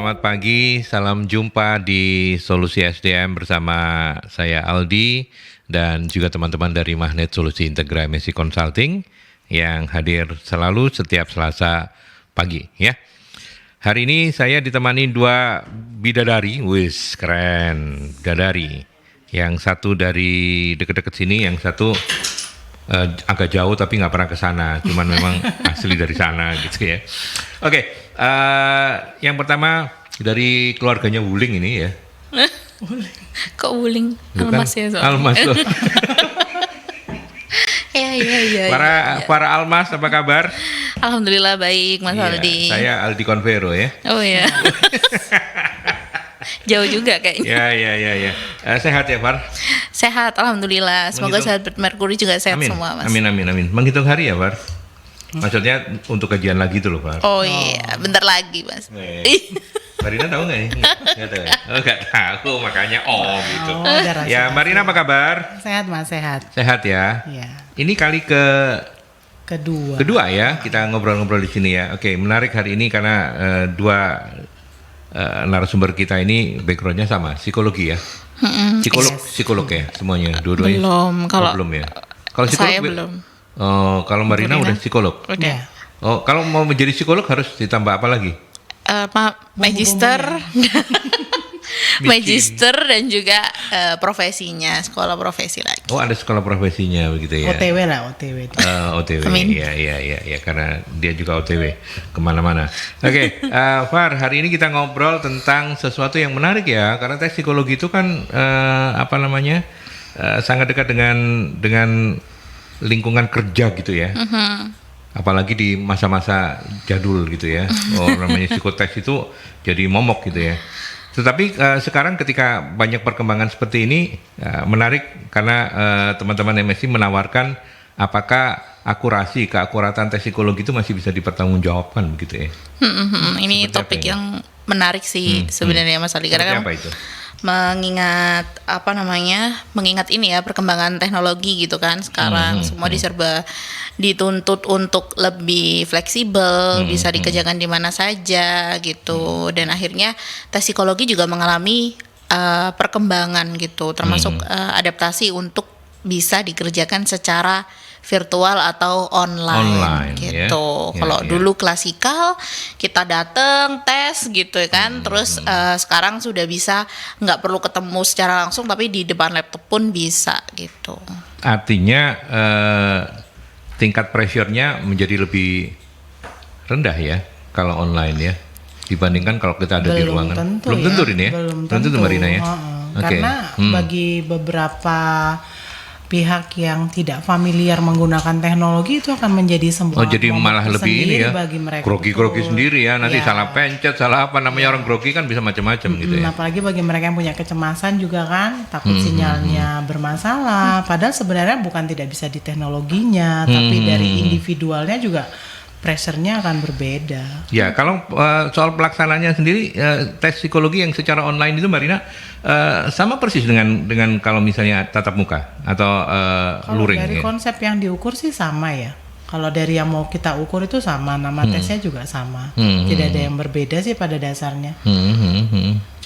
Selamat pagi, salam jumpa di Solusi SDM bersama saya Aldi dan juga teman-teman dari Magnet Solusi Integra MSI Consulting yang hadir selalu setiap Selasa pagi ya. Hari ini saya ditemani dua bidadari, wis keren, bidadari. Yang satu dari dekat-dekat sini, yang satu agak jauh tapi nggak pernah ke sana, cuman memang asli dari sana gitu ya. Oke, yang pertama dari keluarganya Wuling ini ya. Kok Wuling? Almas ya soalnya. Almas loh. Ya. Para Almas apa kabar? Alhamdulillah baik Mas Aldi. Saya Aldi Convero ya. Oh ya. Jauh juga kayaknya. Ya. Sehat ya, Far? Sehat, alhamdulillah. Semoga sahabat Merkuri juga sehat semua, Mas. Amin. Menghitung hari ya, Far? Maksudnya untuk kajian lagi tuh loh, Far. Oh iya, bentar lagi, Mas. Marina tahu nggak nih? Nggak tahu ya? Oh, nggak tahu, makanya gitu. Ya, Ya, Marina apa kabar? Sehat Mas, sehat. Sehat ya? Iya. Ini kali kedua ya, kita ngobrol-ngobrol di sini ya. Oke, menarik hari ini karena dua narasumber kita ini backgroundnya sama, psikologi ya. Psikolog ya semuanya, dua-duanya. Belum ya. Kalau psikolog Saya belum. Oh, kalau Marina udah psikolog. Udah. Oh, kalau mau menjadi psikolog harus ditambah apa lagi? Magister. Magister dan juga profesinya, sekolah profesi lagi. Oh, ada sekolah profesinya begitu ya. OTW lah, OTW. OTW. Amin. Ya, karena dia juga OTW kemana-mana. Oke, Far, hari ini kita ngobrol tentang sesuatu yang menarik ya, karena tes psikologi itu kan sangat dekat dengan lingkungan kerja gitu ya. Apalagi di masa-masa jadul gitu ya. Oh, namanya psikotes itu jadi momok gitu ya. Tetapi sekarang ketika banyak perkembangan seperti ini menarik karena teman-teman MSI menawarkan apakah keakuratan tes psikologi itu masih bisa dipertanggungjawabkan begitu ya. Ini Seperti topik apa ini? yang menarik sih sebenarnya Mas Aldi, karena kan apa itu? mengingat ini ya perkembangan teknologi gitu kan sekarang semua diserba dituntut untuk lebih fleksibel, bisa dikerjakan di mana saja gitu, dan akhirnya tes psikologi juga mengalami perkembangan gitu, termasuk adaptasi untuk bisa dikerjakan secara virtual atau online gitu. Kalau dulu klasikal kita datang tes gitu kan, terus sekarang sudah bisa nggak perlu ketemu secara langsung tapi di depan laptop pun bisa gitu. Artinya tingkat pressure-nya menjadi lebih rendah ya kalau online ya dibandingkan kalau kita ada di ruangan. Belum tentu ini ya. Belum tentu Marina ya. Karena bagi beberapa pihak yang tidak familiar menggunakan teknologi itu akan menjadi sebuah jadi malah lebih ini ya, bagi mereka, grogi sendiri ya, nanti Ya. salah pencet, salah apa namanya, orang grogi kan bisa macam-macam gitu ya. Apalagi bagi mereka yang punya kecemasan juga kan, takut sinyalnya bermasalah, padahal sebenarnya bukan tidak bisa di teknologinya, tapi dari individualnya juga pressure-nya akan berbeda. Ya, kalau soal pelaksanaannya sendiri, tes psikologi yang secara online itu Marina sama persis dengan kalau misalnya tatap muka atau Kalau luring dari ya. konsep yang diukur sih sama ya. Kalau dari yang mau kita ukur itu sama, nama tesnya juga sama. Tidak ada yang berbeda sih pada dasarnya.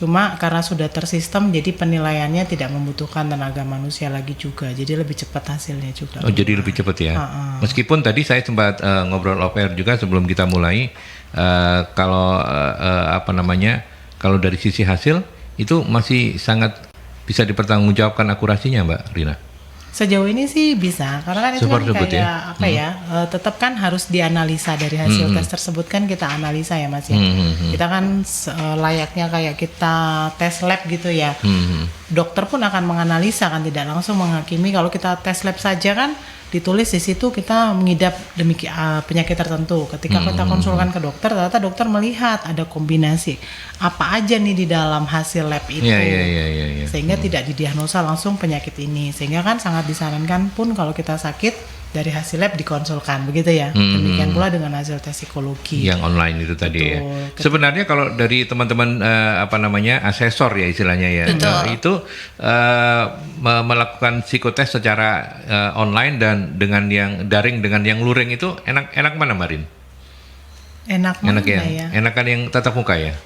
Cuma karena sudah tersistem, jadi penilaiannya tidak membutuhkan tenaga manusia lagi juga. Jadi lebih cepat hasilnya juga. Oh, jadi lebih cepat ya. Meskipun tadi saya sempat ngobrol off-air juga sebelum kita mulai, kalau kalau dari sisi hasil itu masih sangat bisa dipertanggungjawabkan akurasinya, Mbak Rina. Sejauh ini sih bisa, karena kan itu kan kayak tetap kan harus dianalisa dari hasil tes tersebut, kan kita analisa ya Mas ya. Kita kan layaknya kayak kita tes lab gitu ya. Dokter pun akan menganalisa kan, tidak langsung menghakimi. Kalau kita tes lab saja kan ditulis di situ kita mengidap penyakit tertentu. Ketika kita konsulkan ke dokter, ternyata dokter melihat ada kombinasi apa aja nih di dalam hasil lab itu, sehingga tidak didiagnosa langsung penyakit ini. Sehingga kan sangat disarankan pun kalau kita sakit dari hasil lab dikonsulkan, begitu ya. Demikian pula dengan hasil tes psikologi yang online itu tadi ya. Sebenarnya kalau dari teman-teman asesor ya istilahnya ya, itu melakukan psikotes secara online dan dengan yang daring dengan yang luring itu enak mana Marin? Enakan yang tatap muka ya.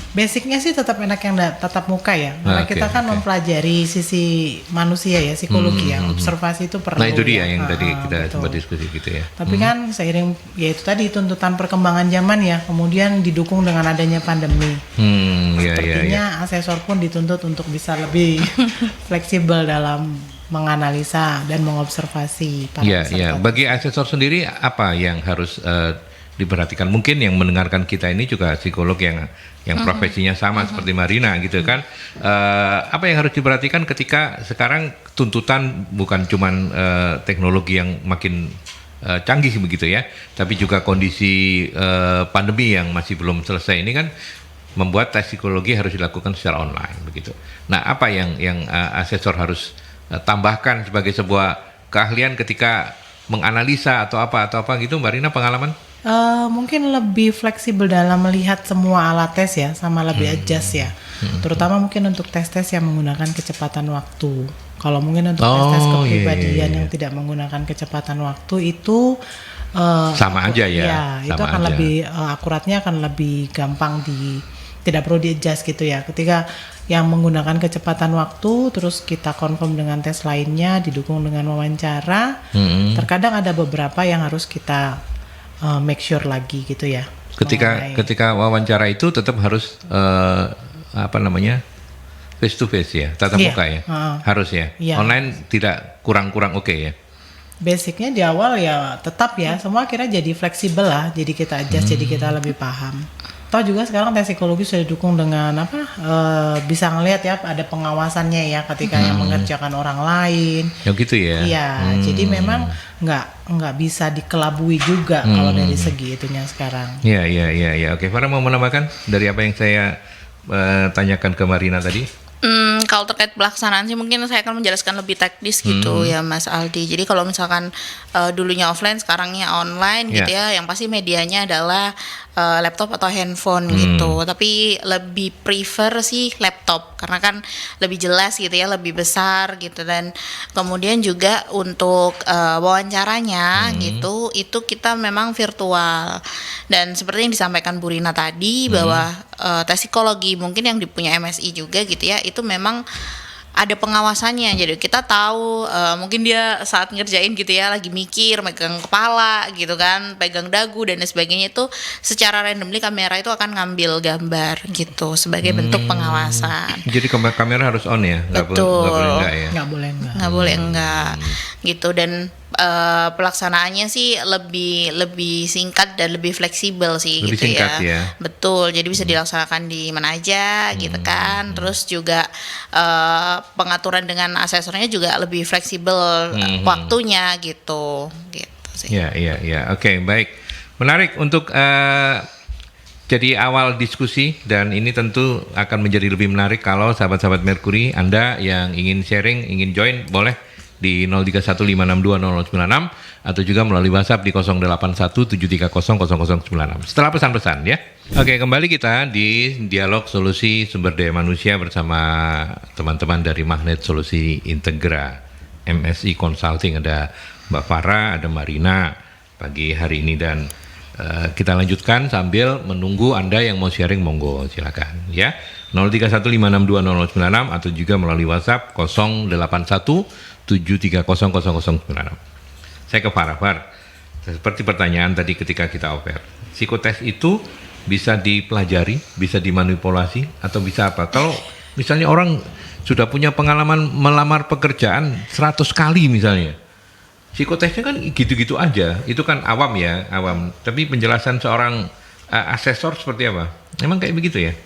Basicnya sih tetap enak yang tatap muka ya, karena kita kan mempelajari sisi manusia ya, psikologi ya, observasi itu perlu. Nah itu dia ya. yang tadi kita sempat diskusi gitu ya. Tapi kan seiring ya itu tadi tuntutan perkembangan zaman ya, kemudian didukung dengan adanya pandemi. Sepertinya asesor pun dituntut untuk bisa lebih fleksibel dalam menganalisa dan mengobservasi para peserta. Bagi asesor sendiri apa yang harus diperhatikan? Mungkin yang mendengarkan kita ini juga psikolog yang profesinya sama seperti Marina gitu kan. Apa yang harus diperhatikan ketika sekarang tuntutan bukan cuman teknologi yang makin canggih begitu ya, tapi juga kondisi pandemi yang masih belum selesai ini kan membuat tes psikologi harus dilakukan secara online begitu. Nah, apa yang asesor harus tambahkan sebagai sebuah keahlian ketika menganalisa atau apa gitu, Mbak Rina, pengalaman? Mungkin lebih fleksibel dalam melihat semua alat tes ya, sama lebih adjust ya. Terutama mungkin untuk tes-tes yang menggunakan kecepatan waktu. Kalau mungkin untuk tes-tes kepribadian yang tidak menggunakan kecepatan waktu itu sama aja ya. Ya, itu akan lebih akuratnya akan lebih gampang tidak perlu di-adjust gitu ya. Ketika yang menggunakan kecepatan waktu terus kita confirm dengan tes lainnya didukung dengan wawancara, terkadang ada beberapa yang harus kita make sure lagi gitu ya. Ketika wawancara itu tetap harus face to face ya, tatap muka ya, harus ya. Online tidak kurang oke ya. Basicnya di awal ya tetap ya, semua kira jadi fleksibel lah, jadi kita adjust, jadi kita lebih paham. Toh juga sekarang tes psikologi sudah didukung dengan bisa ngelihat ya ada pengawasannya ya ketika yang mengerjakan orang lain. Ya gitu ya. Iya, jadi memang nggak bisa dikelabui juga kalau dari segi itunya sekarang. Iya. Oke, Farah mau menambahkan dari apa yang saya tanyakan ke Marina tadi? Kalau terkait pelaksanaan sih mungkin saya akan menjelaskan lebih teknis gitu ya Mas Aldi. Jadi kalau misalkan dulunya offline sekarangnya online gitu ya, yang pasti medianya adalah laptop atau handphone gitu. Tapi lebih prefer sih laptop karena kan lebih jelas gitu ya, lebih besar gitu, dan kemudian juga untuk wawancaranya gitu itu kita memang virtual. Dan seperti yang disampaikan Bu Rina tadi bahwa tes psikologi mungkin yang dipunya MSI juga gitu ya, itu memang ada pengawasannya. Jadi kita tahu mungkin dia saat ngerjain gitu ya lagi mikir, megang kepala gitu kan, pegang dagu dan sebagainya, itu secara randomly kamera itu akan ngambil gambar gitu sebagai bentuk pengawasan. Jadi kamera harus on ya? Betul. Nggak boleh enggak. Gitu. Dan pelaksanaannya sih lebih singkat dan lebih fleksibel sih lebih gitu singkat ya. Betul. Jadi bisa dilaksanakan di mana aja gitu kan. Terus juga pengaturan dengan asesornya juga lebih fleksibel waktunya gitu sih. Ya. Oke, baik. Menarik untuk jadi awal diskusi, dan ini tentu akan menjadi lebih menarik kalau sahabat-sahabat Mercury, Anda yang ingin sharing, ingin join, boleh di 0315620096 atau juga melalui WhatsApp di 0817300096 setelah pesan-pesan ya. Oke, kembali kita di dialog solusi sumber daya manusia bersama teman-teman dari Magnet Solusi Integra MSI Consulting. Ada Mbak Farah, ada Marina pagi hari ini, dan kita lanjutkan sambil menunggu Anda yang mau sharing, monggo silakan ya. 0315620096 atau juga melalui WhatsApp 0817300096. Saya ke Farah. Seperti pertanyaan tadi ketika kita oper, psikotes itu bisa dipelajari, bisa dimanipulasi, atau bisa apa? Kalau misalnya orang sudah punya pengalaman melamar pekerjaan 100 kali misalnya, psikotesnya kan gitu-gitu aja, itu kan awam. Tapi penjelasan seorang asesor seperti apa? Emang kayak begitu ya?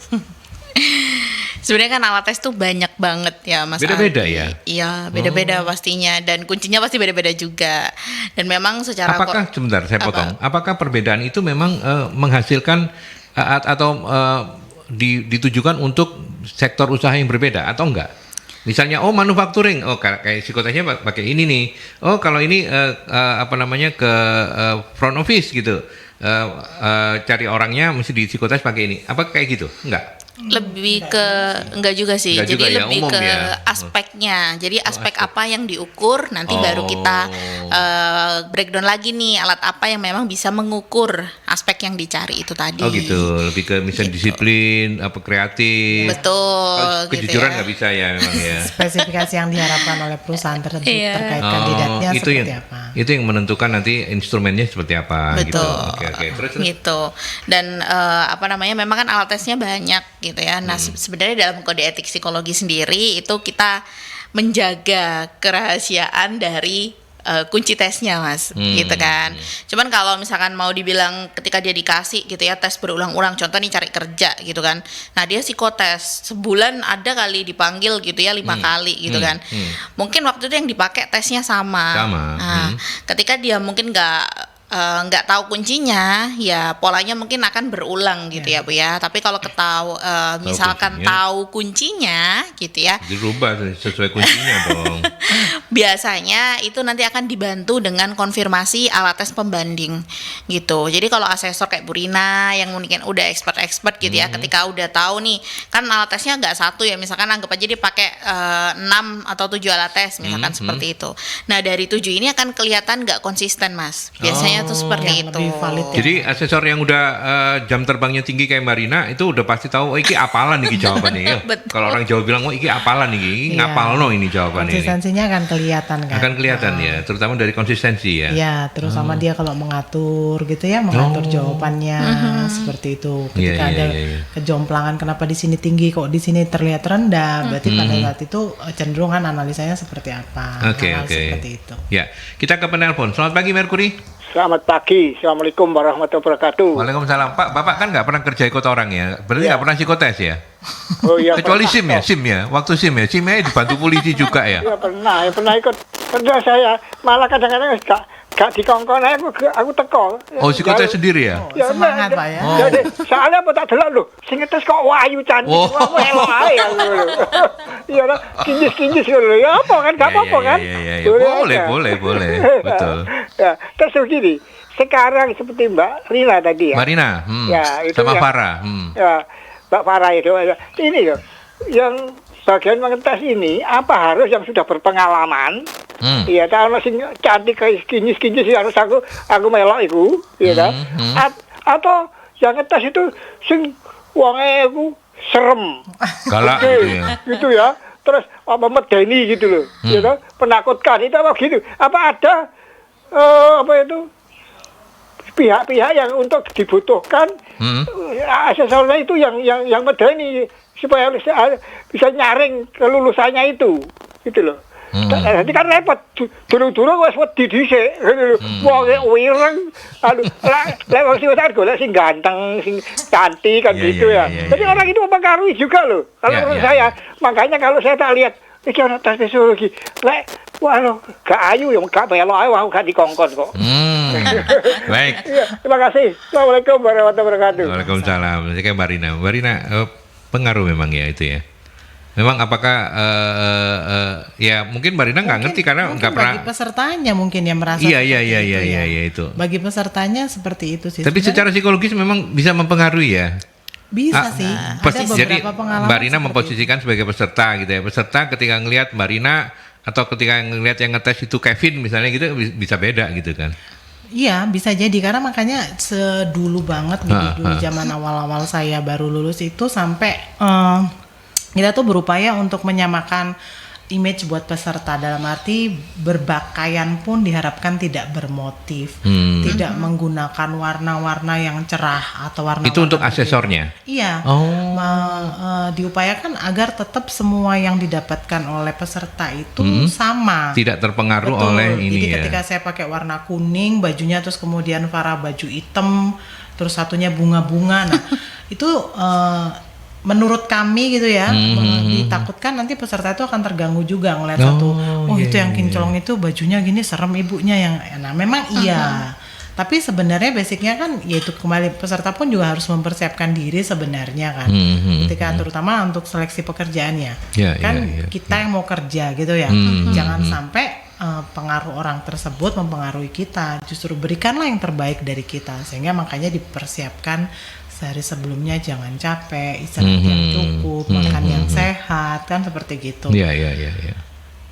Sebenarnya kan alat tes tuh banyak banget ya Mas. Beda-beda ya? Iya, beda-beda pastinya, dan kuncinya pasti beda-beda juga. Dan memang secara sebentar saya potong. Apakah perbedaan itu memang menghasilkan atau ditujukan untuk sektor usaha yang berbeda atau enggak? Misalnya manufacturing, kayak psikotesnya pakai ini nih. Kalau ini ke front office gitu. Cari orangnya mesti di psikotes pakai ini. Apa kayak gitu? Enggak? Lebih ke enggak juga sih. Enggak Jadi juga ya, lebih umum ke ya? aspeknya. Jadi aspek apa yang diukur nanti baru kita breakdown lagi nih alat apa yang memang bisa mengukur aspek yang dicari itu tadi. Oh gitu, lebih ke misalnya Gitu. disiplin, apa kreatif. Betul. Kalau gitu kejujuran ya. nggak bisa ya memang ya. Spesifikasi yang diharapkan oleh perusahaan tersebut Iya. terkait kandidatnya itu seperti yang apa. itu yang menentukan nanti instrumennya seperti apa gitu. Betul. Oke. Terus. Gitu. Dan apa namanya memang kan alat tesnya banyak gitu ya. Nah, sebenarnya dalam kode etik psikologi sendiri itu kita menjaga kerahasiaan dari kunci tesnya, Mas, gitu kan. Cuman kalau misalkan mau dibilang ketika dia dikasih gitu ya tes berulang-ulang, contoh nih cari kerja gitu kan. Nah, dia psikotes sebulan ada kali dipanggil gitu ya 5 kali gitu kan. Mungkin waktu itu yang dipakai tesnya sama. Nah, ketika dia mungkin nggak tahu kuncinya, ya polanya mungkin akan berulang gitu ya Bu ya. Tapi kalau misalkan kuncinya. tahu kuncinya gitu ya, Dirubah sesuai kuncinya dong. biasanya itu nanti akan dibantu dengan konfirmasi alat tes pembanding gitu. Jadi kalau asesor kayak Bu Rina yang mungkin udah expert gitu ya, ketika udah tahu nih kan alat tesnya nggak satu ya, misalkan anggap aja dia pakai 6 atau 7 alat tes misalkan seperti itu. Nah dari 7 ini akan kelihatan nggak konsisten, Mas. Biasanya tuh seperti yang itu. lebih valid ya. Jadi asesor yang udah jam terbangnya tinggi kayak Marina itu udah pasti tahu oh iki apalan nih jawabannya ya. Betul. Kalau orang Jawa bilang oh iki apalan nih, iki Iya. ngapalno ini jawabannya ini. Konsistensinya akan kelihatan kan. Akan kelihatan ya, terutama dari konsistensi ya. Iya, terus sama dia kalau mengatur gitu ya, mengatur jawabannya seperti itu. Ketika Iya, ada iya. kejomplangan kenapa di sini tinggi kok di sini terlihat rendah, berarti pada saat itu cenderungan analisanya seperti apa. Oke. Hal-hal seperti itu. Ya, kita ke penelpon. Selamat pagi Merkuri. Selamat pagi, Assalamualaikum warahmatullahi wabarakatuh. Waalaikumsalam. Pak, Bapak kan nggak pernah kerja ikut orang ya? Berarti nggak pernah psikotes ya? Oh iya, Kecuali pernah. SIM ya? Waktu SIM-nya dibantu polisi juga ya? Iya pernah ikut. Pernah saya malah kadang-kadang gak dikongkon aku teko. Oh, psikotes sendiri ya? Ya, Semangat, Pak, ya. Jadi, soalnya apa tak delok lho, sing ngetes kok wayu cantik, Oh. wah elok ae aku lho. Iya lah, kinjis-kinjis lho. Ya apa kan, gak apa-apa kan? Iya. Boleh aja. Boleh. Betul. Ya, terus begini, sekarang seperti Mbak Rina tadi ya. Marina, Ya, itu sama yang- Farah. Ya, Mbak Farah itu. Ini loh, yang bagian mengetes ini apa harus yang sudah berpengalaman? Iya, kalau sing cantik kayak kinyis-kinyis harus aku melok iku, iya kan? Atau yang ngetes itu sing wonge iku serem. Galak Oke, gitu ya. gitu ya. Terus apa medeni gitu loh, ya kan? Penakutkan itu apa gitu? Apa ada apa itu pihak-pihak yang untuk dibutuhkan asesornya itu yang medeni supaya bisa nyaring kelulusannya itu, gitu loh. Nanti kan repot, durung-durung wis wedi dhisik, gitu lho. Wong wireng, lek wong sing wis golek sing ganteng, sing cantik kan Iya, gitu iya, ya. iya, Jadi iya. orang itu mempengaruhi juga loh. Kalau Iya, menurut iya, saya, makanya kalau saya tak lihat iki ana tes psikologi, lek waduh gak ayu yang gak belok ae wah gak dikongkon kok. Baik. Iya, terima kasih. Assalamualaikum warahmatullahi wabarakatuh. Waalaikumsalam. Saya kayak Marina, pengaruh memang ya itu ya. Memang apakah ya mungkin Marina nggak ngerti karena Mungkin nggak pernah. bagi pesertanya mungkin yang merasa Iya seperti itu ya. itu. Bagi pesertanya seperti itu sih. Tapi Sebenarnya secara psikologis memang bisa mempengaruhi ya. bisa sih. Ada Jadi beberapa pengalaman Marina seperti memposisikan sebagai peserta gitu ya. Peserta ketika ngelihat Marina atau ketika ngelihat yang ngetes itu Kevin misalnya gitu bisa beda gitu kan. Iya, bisa jadi karena makanya sedulu banget gitu dulu zaman awal-awal saya baru lulus itu sampai kita tuh berupaya untuk menyamakan image buat peserta, dalam arti berpakaian pun diharapkan tidak bermotif, tidak menggunakan warna-warna yang cerah atau warna Itu untuk asesornya. Iya. Oh. Diupayakan agar tetap semua yang didapatkan oleh peserta itu sama. Tidak terpengaruh Betul. oleh ini Jadi ya. ketika saya pakai warna kuning bajunya, terus kemudian Farah baju hitam, terus satunya bunga-bunga. Nah, itu menurut kami gitu ya, ditakutkan nanti peserta itu akan terganggu juga ngeliat satu, itu yang kinclong itu bajunya gini serem ibunya yang, nah memang iya. Tapi sebenarnya basicnya kan yaitu kembali peserta pun juga harus mempersiapkan diri sebenarnya kan, ketika terutama untuk seleksi pekerjaannya, kan kita yang mau kerja gitu ya, jangan sampai pengaruh orang tersebut mempengaruhi kita. Justru berikanlah yang terbaik dari kita, sehingga makanya dipersiapkan sehari sebelumnya jangan capek, istirahat yang cukup, makan yang sehat, kan seperti gitu. Iya.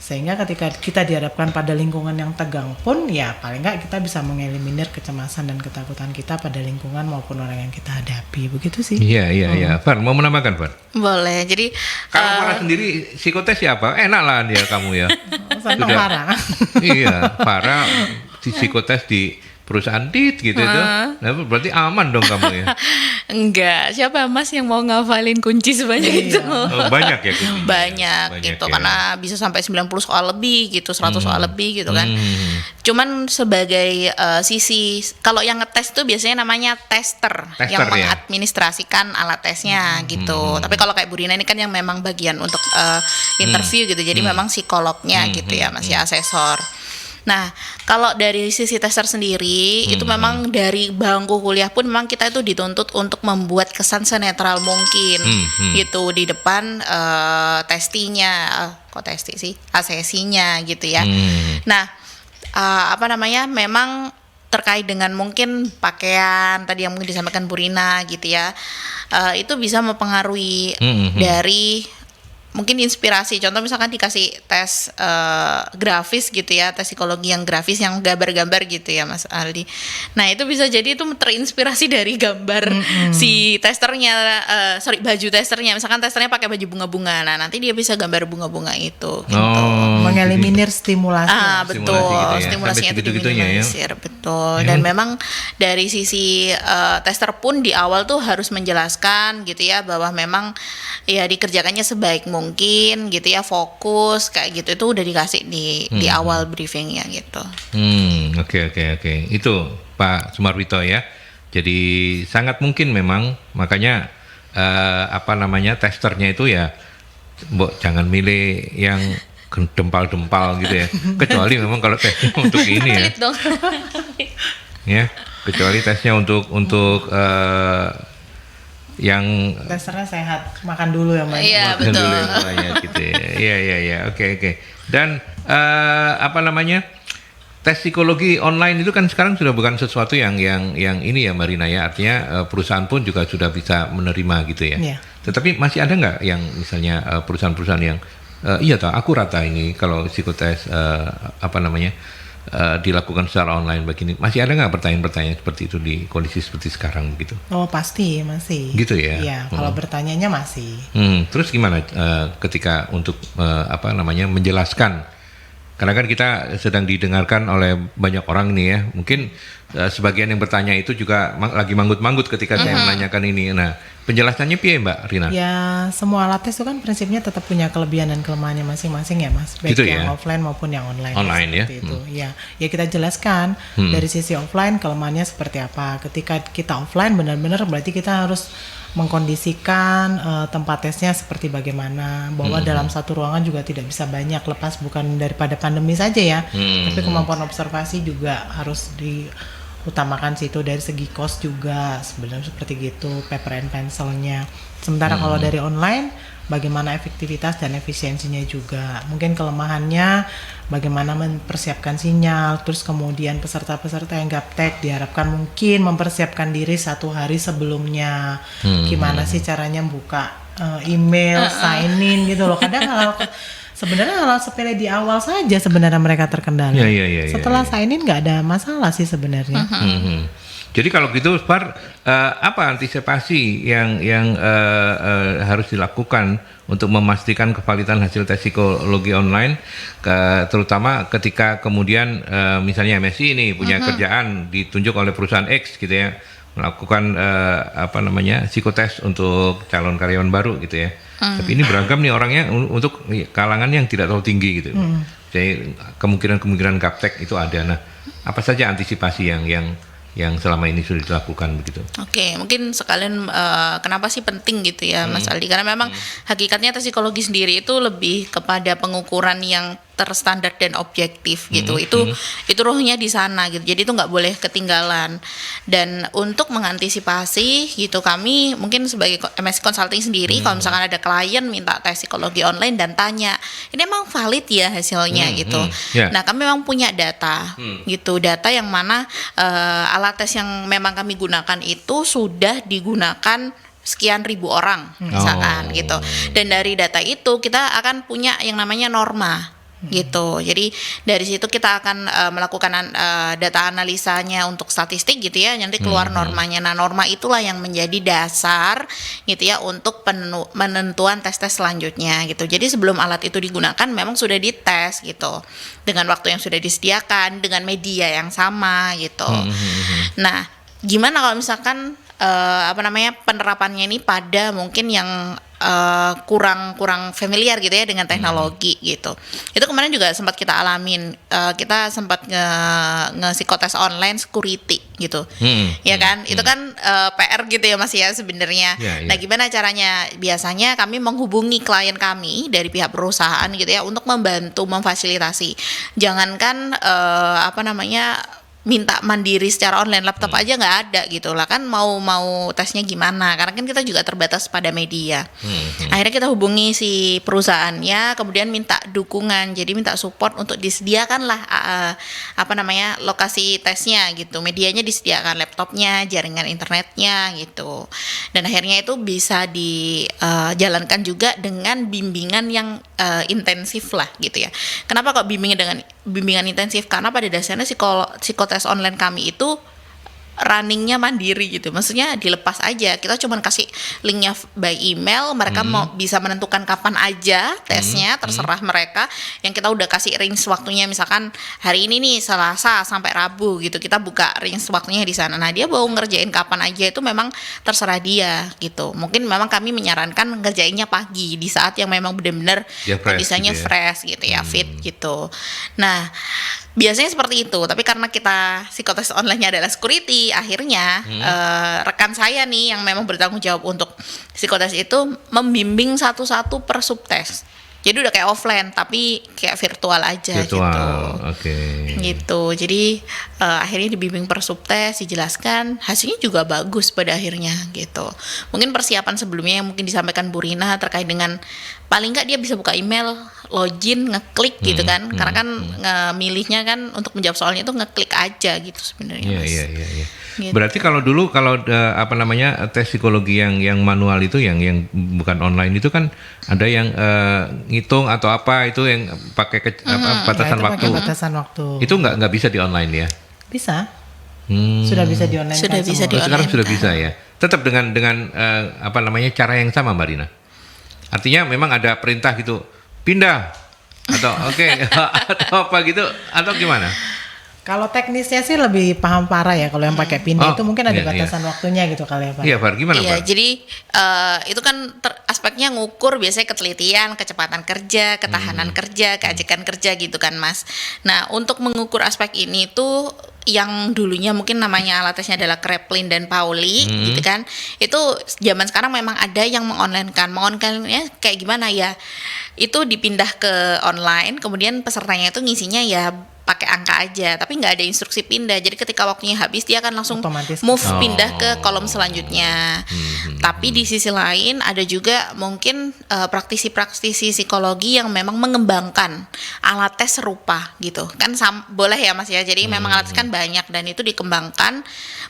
Sehingga ketika kita dihadapkan pada lingkungan yang tegang pun, ya paling nggak kita bisa mengeliminir kecemasan dan ketakutan kita pada lingkungan maupun orang yang kita hadapi. Begitu sih. Iya. Far, mau menambahkan, Far? Boleh. Jadi Kalau Farah sendiri psikotes siapa? Enak lah dia kamu ya. Senang Farah. Iya, Farah di psikotes di perusahaan gitu tuh. Nah, berarti aman dong kamu ya. enggak, siapa Mas yang mau ngafalin kunci sebanyak itu? Oh, banyak ya kuncinya? Banyak gitu, ya. karena bisa sampai 90 soal lebih gitu, 100 soal lebih gitu kan. Cuman sebagai sisi, kalau yang ngetes itu biasanya namanya tester yang ya? mengadministrasikan alat tesnya gitu. Tapi kalau kayak Bu Rina ini kan yang memang bagian untuk interview gitu, jadi memang psikolognya gitu ya, masih asesor. Nah, kalau dari sisi tester sendiri, itu memang dari bangku kuliah pun memang kita itu dituntut untuk membuat kesan senetral mungkin gitu di depan testinya, kok testi sih, asesinya gitu ya. Nah, memang terkait dengan mungkin pakaian tadi yang mungkin disampaikan Bu Rina gitu ya, itu bisa mempengaruhi dari mungkin inspirasi. Contoh misalkan dikasih tes grafis gitu ya, tes psikologi yang grafis yang gambar-gambar gitu ya Mas Aldi. Nah itu bisa jadi itu terinspirasi dari gambar si testernya, baju testernya. Misalkan testernya pakai baju bunga-bunga, nah nanti dia bisa gambar bunga-bunga itu gitu. Mengeliminir stimulasi. Betul, gitu ya. stimulasinya itu diminimalisir, betul. Ya. Dan memang dari sisi tester pun di awal tuh harus menjelaskan gitu ya, bahwa memang ya dikerjakannya sebaik mungkin gitu ya, fokus kayak gitu, itu udah dikasih di awal briefingnya gitu. Oke. Itu Pak Sumarwito ya. Jadi sangat mungkin memang, makanya testernya itu ya, jangan milih yang dempal-dempal gitu ya. Kecuali memang kalau tesnya untuk ini ya. Ya, kecuali tesnya untuk yang testernya sehat, makan dulu ya Mbak. Iya, makan betul. dulu yang banyak gitu ya. Iya. Oke. Dan tes psikologi online itu kan sekarang sudah bukan sesuatu yang ini ya Mbak Rina ya. Artinya perusahaan pun juga sudah bisa menerima gitu ya. Iya. Tetapi masih ada nggak yang misalnya perusahaan-perusahaan yang aku rata ini kalau psikotes dilakukan secara online begini, masih ada nggak pertanyaan-pertanyaan seperti itu di kondisi seperti sekarang begitu? Oh pasti masih. Gitu ya? Iya, kalau bertanyanya masih. Terus gimana ketika untuk menjelaskan? Karena kan kita sedang didengarkan oleh banyak orang nih ya. Mungkin sebagian yang bertanya itu juga lagi manggut-manggut ketika saya menanyakan ini. Nah, penjelasannya piye Mbak Rina? Ya, semua alat tes itu kan prinsipnya tetap punya kelebihan dan kelemahannya masing-masing ya Mas. Baik gitu yang ya? offline maupun yang online. Online ya? Itu. Ya kita jelaskan dari sisi offline kelemahannya seperti apa. Ketika kita offline benar-benar berarti kita harus mengkondisikan tempat tesnya seperti bagaimana, bahwa dalam satu ruangan juga tidak bisa banyak, lepas bukan daripada pandemi saja ya, tapi kemampuan observasi juga harus diutamakan situ, dari segi cost juga sebenarnya seperti gitu, paper and pencilnya. Sementara kalau dari online, bagaimana efektivitas dan efisiensinya juga. Mungkin kelemahannya bagaimana mempersiapkan sinyal, terus kemudian peserta-peserta yang gaptek diharapkan mungkin mempersiapkan diri 1 hari sebelumnya. Gimana sih caranya buka email, sign in gitu loh. Kadang sebenarnya hal sepele di awal saja sebenarnya mereka terkendala. Setelah sign in nggak ada masalah sih sebenarnya. Jadi kalau gitu, Far, apa antisipasi yang harus dilakukan untuk memastikan kevalidan hasil tes psikologi online, terutama ketika kemudian misalnya MSI ini punya kerjaan ditunjuk oleh perusahaan X gitu ya, melakukan psikotes untuk calon karyawan baru gitu ya. Tapi ini beragam nih orangnya untuk kalangan yang tidak terlalu tinggi gitu. Jadi kemungkinan gaptek itu ada. Nah, apa saja antisipasi yang selama ini sudah dilakukan begitu? Oke, mungkin sekalian kenapa sih penting gitu ya Mas Aldi, karena memang hakikatnya tes psikologi sendiri itu lebih kepada pengukuran yang terstandar dan objektif gitu. Itu rohnya di sana gitu. Jadi itu nggak boleh ketinggalan. Dan untuk mengantisipasi gitu, kami mungkin sebagai MSC Consulting sendiri, kalau misalkan ada klien minta tes psikologi online dan tanya, ini emang valid ya hasilnya gitu. Nah, kami memang punya data gitu, data yang mana alat tes yang memang kami gunakan itu sudah digunakan sekian ribu orang misalkan gitu. Dan dari data itu kita akan punya yang namanya norma gitu. Jadi dari situ kita akan melakukan data analisanya untuk statistik gitu ya. Nanti keluar normanya. Nah, norma itulah yang menjadi dasar gitu ya untuk penentuan tes-tes selanjutnya gitu. Jadi sebelum alat itu digunakan memang sudah dites gitu. Dengan waktu yang sudah disediakan, dengan media yang sama gitu. Nah, gimana kalau misalkan penerapannya ini pada mungkin yang kurang familiar gitu ya dengan teknologi gitu. Itu kemarin juga sempat kita alamin, kita sempat nge-psikotes online security gitu. Ya kan? Itu kan PR gitu ya Mas ya sebenarnya. Nah, gimana caranya? Biasanya kami menghubungi klien kami dari pihak perusahaan gitu ya untuk membantu memfasilitasi. Jangankan minta mandiri secara online, laptop aja nggak ada gitu lah kan, mau tesnya gimana, karena kan kita juga terbatas pada media. Akhirnya kita hubungi si perusahaannya, kemudian minta dukungan, jadi minta support untuk disediakan lah lokasi tesnya gitu, medianya disediakan, laptopnya, jaringan internetnya gitu. Dan akhirnya itu bisa dijalankan juga dengan bimbingan yang intensif lah gitu ya. Kenapa kok bimbingan intensif? Karena pada dasarnya psikotes online kami itu runningnya mandiri gitu, maksudnya dilepas aja, kita cuma kasih linknya by email, mereka mau bisa menentukan kapan aja tesnya, terserah mereka. Yang kita udah kasih range waktunya, misalkan hari ini nih Selasa sampai Rabu gitu, kita buka range waktunya di sana. Nah, dia mau ngerjain kapan aja itu memang terserah dia gitu. Mungkin memang kami menyarankan ngerjainnya pagi di saat yang memang benar-benar kondisinya fresh gitu ya, fit gitu. Nah, biasanya seperti itu, tapi karena kita psikotes online-nya adalah security, akhirnya rekan saya nih yang memang bertanggung jawab untuk psikotes itu membimbing satu-satu per subtes. Jadi udah kayak offline tapi kayak virtual aja gitu. Gitu. Jadi akhirnya dibimbing per subtes, dijelaskan, hasilnya juga bagus pada akhirnya gitu. Mungkin persiapan sebelumnya yang mungkin disampaikan Bu Rina terkait dengan paling nggak dia bisa buka email, login, ngeklik gitu kan. Karena kan milihnya kan untuk menjawab soalnya itu ngeklik aja gitu sebenarnya. Iya. Gitu. Berarti kalau tes psikologi yang manual itu yang bukan online itu kan ada yang ngitung atau apa itu yang pakai batasan waktu. Batasan waktu. Itu nggak bisa di online ya? Bisa. Sudah bisa di online. Sudah bisa di online. Sekarang sudah bisa ya. Tetap dengan cara yang sama, Mbak Rina. Artinya memang ada perintah gitu, pindah atau atau apa gitu atau gimana? Kalau teknisnya sih lebih paham parah ya, kalau yang pakai pindah itu mungkin ada batasan waktunya gitu kali ya Pak. Iya Pak, gimana Pak? Iya, jadi itu kan aspeknya ngukur biasanya ketelitian, kecepatan kerja, ketahanan kerja, keajekan kerja gitu kan Mas. Nah, untuk mengukur aspek ini tuh yang dulunya mungkin namanya alat tesnya adalah Kraepelin dan Pauli gitu kan. Itu zaman sekarang memang ada yang mengonline-nya kayak gimana ya? Itu dipindah ke online, kemudian pesertanya itu ngisinya ya pakai angka aja, tapi nggak ada instruksi pindah. Jadi ketika waktunya habis dia akan langsung move pindah ke kolom selanjutnya. Tapi di sisi lain ada juga mungkin praktisi-praktisi psikologi yang memang mengembangkan alat tes serupa gitu kan, boleh ya Mas ya. Jadi memang alat tes kan banyak dan itu dikembangkan,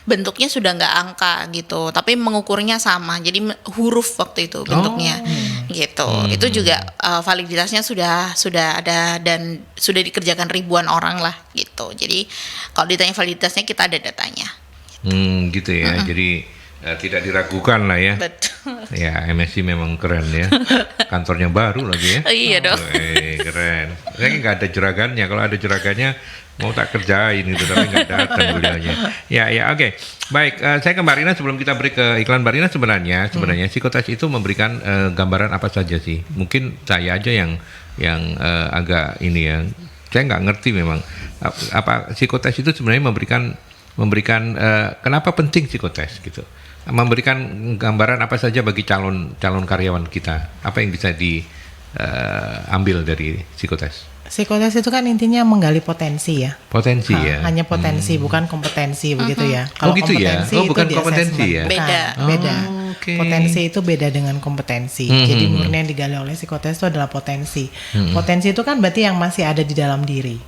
bentuknya sudah nggak angka gitu, tapi mengukurnya sama. Jadi huruf waktu itu bentuknya gitu. Itu juga validitasnya sudah ada dan sudah dikerjakan ribuan orang lah gitu. Jadi kalau ditanya validitasnya kita ada datanya. Gitu ya. Jadi tidak diragukan lah ya. Betul. Ya, MSC memang keren ya. Kantornya baru lagi ya. Iya dong. Keren. Kayaknya nggak ada juragannya. Kalau ada juragannya mau tak kerjain gitu, tapi nggak datang beliaunya. Ya, oke. Baik, saya ke Mbak Rina sebelum kita break ke iklan. Mbak Rina sebenarnya psikotes itu memberikan gambaran apa saja sih? Mungkin saya aja yang agak ini ya. Saya nggak ngerti memang apa psikotes itu sebenarnya memberikan kenapa penting psikotes gitu, memberikan gambaran apa saja bagi calon karyawan kita, apa yang bisa diambil dari psikotes. Psikotes itu kan intinya menggali potensi ya. Potensi ya. Hanya potensi, bukan kompetensi begitu ya. Oh gitu ya? Oh bukan di kompetensi ya? assessment. Beda. Beda. Oke. Potensi itu beda dengan kompetensi. Jadi murni yang digali oleh psikotes itu adalah potensi. Potensi itu kan berarti yang masih ada di dalam diri.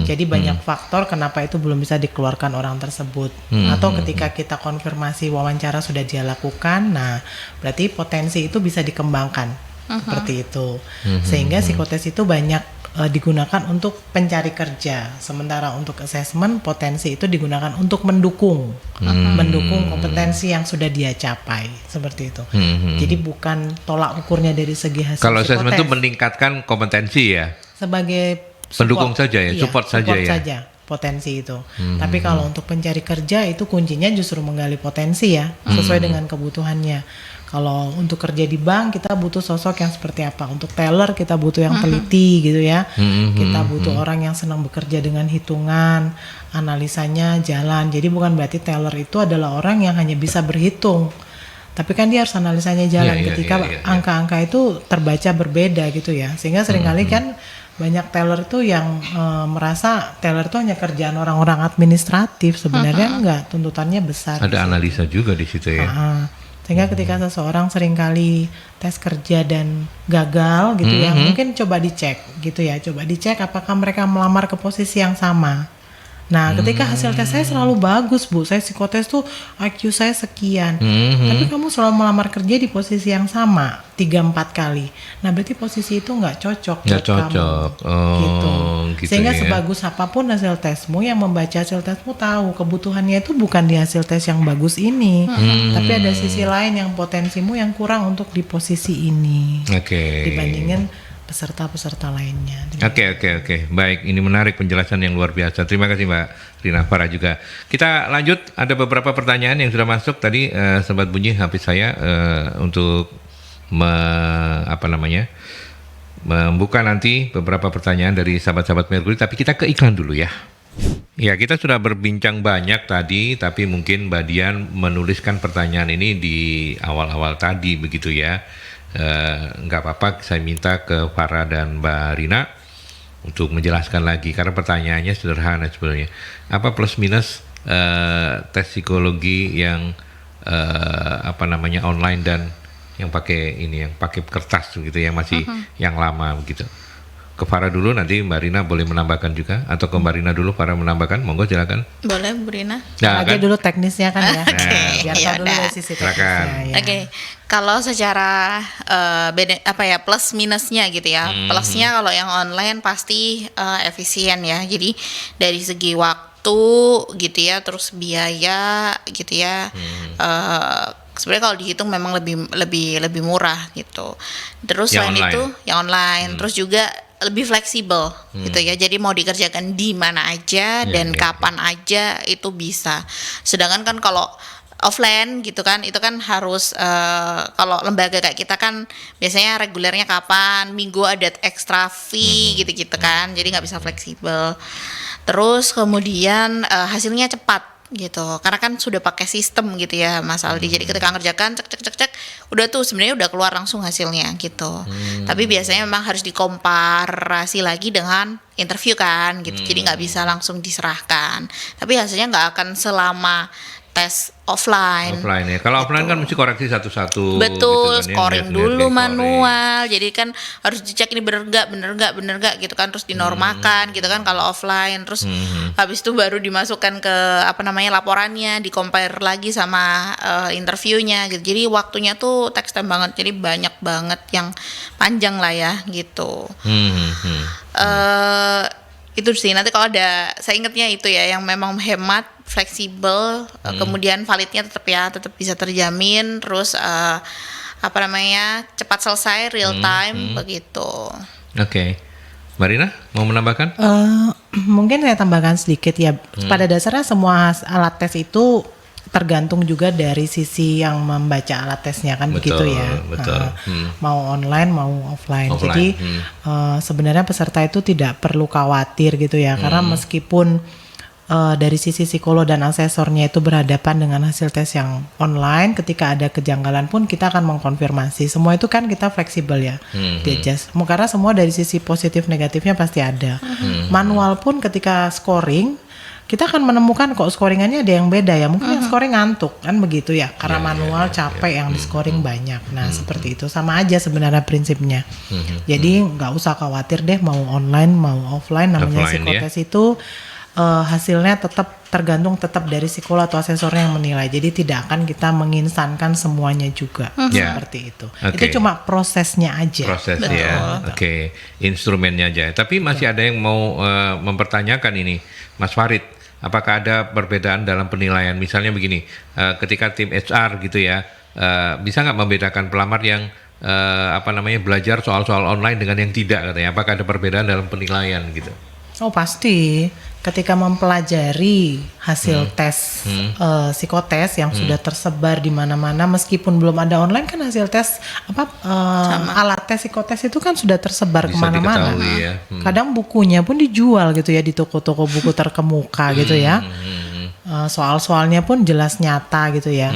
Jadi banyak faktor kenapa itu belum bisa dikeluarkan orang tersebut. Atau ketika kita konfirmasi wawancara sudah dia lakukan, nah berarti potensi itu bisa dikembangkan. Seperti itu. Sehingga psikotes itu banyak digunakan untuk pencari kerja, sementara untuk assessment potensi itu digunakan untuk mendukung kompetensi yang sudah dia capai, seperti itu. Jadi bukan tolak ukurnya dari segi hasil. Kalau assessment psikotes. itu meningkatkan kompetensi ya, Sebagai pendukung saja ya, iya, support saja ya. Potensi itu. Tapi kalau untuk pencari kerja itu kuncinya justru menggali potensi ya, sesuai dengan kebutuhannya. Kalau untuk kerja di bank kita butuh sosok yang seperti apa. Untuk teller kita butuh yang teliti gitu ya. Kita butuh orang yang senang bekerja dengan hitungan, analisanya jalan. Jadi bukan berarti teller itu adalah orang yang hanya bisa berhitung. Tapi kan dia harus analisanya jalan. Ketika angka-angka itu terbaca berbeda gitu ya. Sehingga seringkali kan banyak teller itu yang merasa teller itu hanya kerjaan orang-orang administratif. Sebenarnya enggak, tuntutannya besar. Ada analisa juga di situ ya. Sehingga ketika seseorang seringkali tes kerja dan gagal gitu ya, mungkin coba dicek gitu ya, coba dicek apakah mereka melamar ke posisi yang sama. Nah, ketika hasil tes saya selalu bagus, Bu. Saya psikotes tuh IQ saya sekian. Tapi kamu selalu melamar kerja di posisi yang sama 3-4 kali. Nah, berarti posisi itu nggak cocok buat kamu. Gitu. Sehingga sebagus apapun hasil tesmu, yang membaca hasil tesmu tahu kebutuhannya itu bukan di hasil tes yang bagus ini. Tapi ada sisi lain yang potensimu yang kurang untuk di posisi ini. Dibandingin peserta-peserta lainnya. Oke. Baik, ini menarik penjelasan yang luar biasa. Terima kasih Mbak Rina Farah juga. Kita lanjut, ada beberapa pertanyaan yang sudah masuk tadi, sempat bunyi HP saya untuk membuka nanti beberapa pertanyaan dari sahabat-sahabat Mercury, tapi kita ke iklan dulu ya. Ya, kita sudah berbincang banyak tadi, tapi mungkin Mbak Dian menuliskan pertanyaan ini di awal-awal tadi begitu ya. Nggak apa-apa, saya minta ke Farah dan Mbak Rina untuk menjelaskan lagi, karena pertanyaannya sederhana sebenarnya. Apa plus minus tes psikologi yang online dan yang pakai kertas begitu, yang masih yang lama begitu? Ke Farah dulu, nanti Mbak Rina boleh menambahkan juga, atau ke Mbak Rina dulu Farah menambahkan, monggo silakan. Boleh Bu Rina. Nah, aja dulu teknisnya kan ya. Biar Ya tahu dulu dari sisi teknisnya ya. Oke. Kalau secara plus minusnya gitu ya. Plusnya kalau yang online pasti efisien ya. Jadi dari segi waktu gitu ya, terus biaya gitu ya. Sebenarnya kalau dihitung memang lebih murah gitu. Terus yang selain online. itu yang online, terus juga lebih fleksibel gitu ya. Jadi mau dikerjakan di mana aja dan kapan aja itu bisa. Sedangkan kan kalau offline gitu kan, itu kan harus kalau lembaga kayak kita kan biasanya regulernya kapan, minggu ada extra fee gitu-gitu kan. Jadi nggak bisa fleksibel. Terus kemudian hasilnya cepat gitu, karena kan sudah pakai sistem gitu ya Mas Aldi. Jadi ketika ngerjakan cek udah tuh sebenarnya udah keluar langsung hasilnya gitu. Tapi biasanya memang harus dikomparasi lagi dengan interview kan gitu. Jadi nggak bisa langsung diserahkan. Tapi hasilnya nggak akan selama tes offline ya. Kalau gitu. Offline kan mesti koreksi satu-satu. Betul, gitu kan, scoring dulu manual. Jadi kan harus dicek ini bener nggak gitu kan, terus dinormakan gitu kan kalau offline. Terus habis itu baru dimasukkan ke laporannya, di-compare lagi sama interviewnya gitu. Jadi waktunya tuh text time banget. Jadi banyak banget yang panjang lah ya gitu. Itu sih, nanti kalau ada, saya ingatnya itu ya, yang memang hemat, fleksibel, kemudian validnya tetap bisa terjamin, terus cepat selesai, real time begitu. Oke. Mbak Rina mau menambahkan? Mungkin saya tambahkan sedikit ya. Pada dasarnya semua alat tes itu tergantung juga dari sisi yang membaca alat tesnya kan, begitu ya. Betul. Mau online mau offline. Jadi sebenarnya peserta itu tidak perlu khawatir gitu ya, karena meskipun dari sisi psikolog dan asesornya itu berhadapan dengan hasil tes yang online, ketika ada kejanggalan pun kita akan mengkonfirmasi. Semua itu kan kita fleksibel ya, di-adjust. Karena semua dari sisi positif negatifnya pasti ada. Manual pun ketika scoring, kita akan menemukan kok scoringannya ada yang beda ya. Mungkin yang scoring ngantuk kan begitu ya, karena manual capek yang di scoring banyak. Nah seperti itu, sama aja sebenarnya prinsipnya. Jadi nggak usah khawatir deh mau online mau offline, namanya psikotes itu hasilnya tetap tergantung dari psikolog atau asesornya yang menilai. Jadi tidak akan kita menginstankan semuanya juga seperti itu. Itu cuma prosesnya aja. Prosesnya, oke. Instrumennya aja. Tapi masih ada yang mau mempertanyakan ini, Mas Farid. Apakah ada perbedaan dalam penilaian? Misalnya begini, ketika tim HR gitu ya, bisa nggak membedakan pelamar yang belajar soal-soal online dengan yang tidak katanya? Apakah ada perbedaan dalam penilaian gitu? Oh pasti, ketika mempelajari hasil tes psikotes yang sudah tersebar di mana-mana, meskipun belum ada online kan hasil tes alat tes psikotes itu kan sudah tersebar kemana-mana. Ya. Kadang bukunya pun dijual gitu ya di toko-toko buku terkemuka gitu ya. Soal-soalnya pun jelas nyata gitu ya.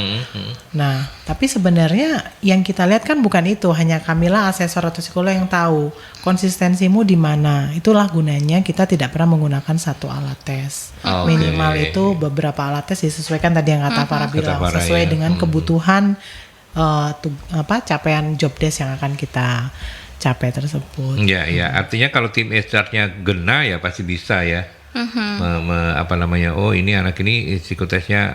Nah, tapi sebenarnya yang kita lihat kan bukan itu, hanya Kamila asesor atau psikolog yang tahu konsistensimu di mana. Itulah gunanya kita tidak pernah menggunakan satu alat tes. Minimal itu beberapa alat tes disesuaikan tadi yang kata Farah bilang, sesuai dengan kebutuhan capaian job desk yang akan kita capai tersebut. Ya, artinya kalau tim HR-nya gena ya pasti bisa ya. Oh ini anak ini psikotesnya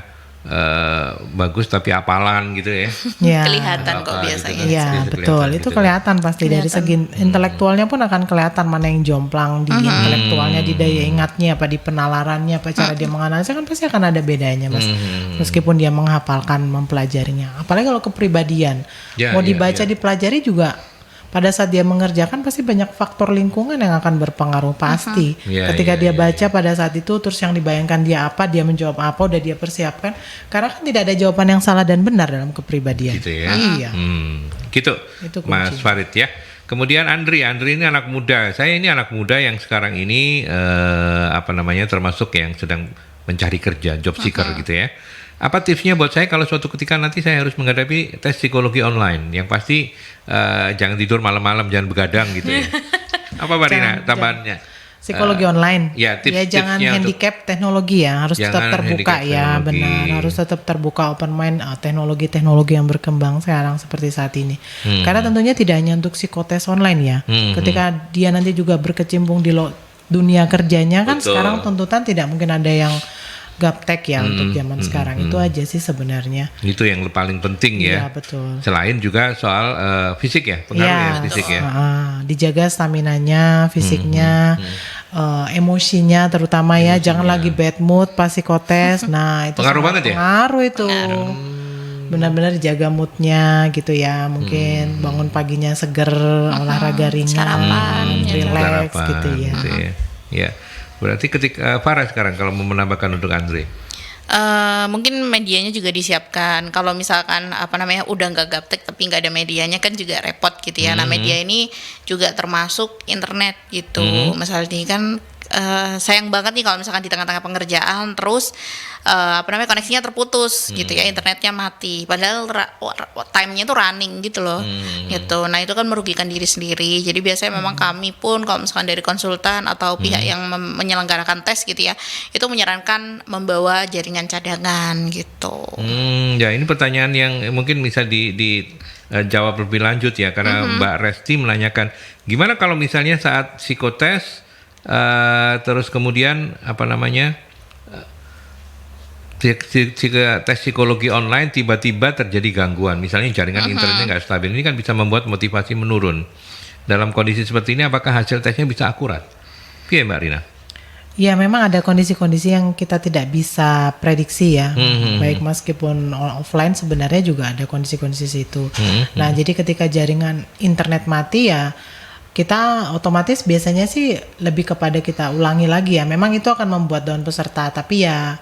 bagus tapi apalan gitu ya. Kelihatan kok biasanya. Iya betul, itu kelihatan pasti dari segi intelektualnya pun akan kelihatan mana yang jomplang di intelektualnya, di daya ingatnya, apa di penalarannya, apa cara dia menganalisa kan pasti akan ada bedanya mas. Meskipun dia menghafalkan, mempelajarinya. Apalagi kalau kepribadian, mau dibaca dipelajari juga. Pada saat dia mengerjakan pasti banyak faktor lingkungan yang akan berpengaruh pasti. Ketika dia baca pada saat itu, terus yang dibayangkan dia apa, dia menjawab apa, udah dia persiapkan. Karena kan tidak ada jawaban yang salah dan benar dalam kepribadian. Gitu ya. Iya. Gitu, Mas Farid ya. Kemudian Andri ini anak muda. Saya ini anak muda yang sekarang ini termasuk yang sedang mencari kerja, job seeker gitu ya. Apa tipsnya buat saya kalau suatu ketika nanti saya harus menghadapi tes psikologi online? Yang pasti jangan tidur malam-malam, jangan begadang gitu ya. Apa Marina tambahannya? Psikologi online. Ya, jangan handicap teknologi ya, harus tetap terbuka ya, benar. Harus tetap terbuka, open mind teknologi-teknologi yang berkembang sekarang seperti saat ini. Karena tentunya tidak hanya untuk psikotes online ya. Ketika dia nanti juga berkecimpung di dunia kerjanya kan sekarang tuntutan tidak mungkin ada yang gaptek ya untuk zaman sekarang. Itu aja sih sebenarnya. Itu yang paling penting ya. Iya betul. Selain juga soal fisik ya, pengaruh fisik ya. Dijaga staminanya, fisiknya, emosinya terutama ya. Jangan lagi bad mood pas psikotes. Nah itu pengaruh banget ya. Pengaruh itu. Benar-benar dijaga moodnya gitu ya. Mungkin bangun paginya seger, olahraga ringan, sarapan, relax gitu ya. Ya. Berarti ketika Farah sekarang kalau mau menambahkan untuk Andre, mungkin medianya juga disiapkan. Kalau misalkan udah nggak gaptek tapi nggak ada medianya kan juga repot gitu ya. Nah media ini juga termasuk internet gitu. Misalnya ini kan sayang banget nih kalau misalkan di tengah-tengah pengerjaan terus koneksinya terputus gitu ya, internetnya mati padahal time-nya tuh running gitu loh gitu. Nah itu kan merugikan diri sendiri. Jadi biasanya memang kami pun kalau misalkan dari konsultan atau pihak yang menyelenggarakan tes gitu ya, itu menyarankan membawa jaringan cadangan gitu. Ya ini pertanyaan yang mungkin bisa dijawab lebih lanjut ya, karena Mbak Resti menanyakan gimana kalau misalnya saat psikotes terus kemudian tes psikologi online tiba-tiba terjadi gangguan, misalnya jaringan internetnya nggak stabil, ini kan bisa membuat motivasi menurun. Dalam kondisi seperti ini apakah hasil tesnya bisa akurat? Iya Mbak Rina? Ya memang ada kondisi-kondisi yang kita tidak bisa prediksi ya, baik meskipun offline sebenarnya juga ada kondisi-kondisi itu. Nah jadi ketika jaringan internet mati ya kita otomatis biasanya sih lebih kepada kita ulangi lagi ya. Memang itu akan membuat down peserta, tapi ya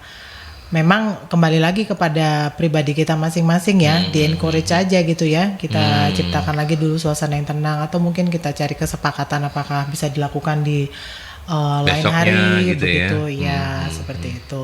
memang kembali lagi kepada pribadi kita masing-masing ya, di-encourage aja gitu ya. Kita ciptakan lagi dulu suasana yang tenang, atau mungkin kita cari kesepakatan apakah bisa dilakukan di lain Besoknya hari gitu ya. begitu ya, seperti itu.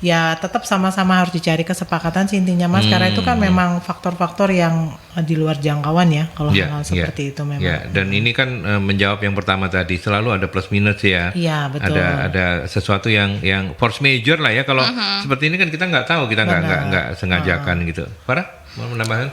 Ya tetap sama-sama harus dicari kesepakatan sih intinya Mas, karena itu kan memang faktor-faktor yang di luar jangkauan ya kalau hal-hal seperti itu memang. Ya, dan ini kan menjawab yang pertama tadi, selalu ada plus minus ya. Iya, betul. Ada sesuatu yang force major lah ya. Kalau seperti ini kan kita nggak tahu, kita nggak sengajakan gitu. Farah mau menambahkan?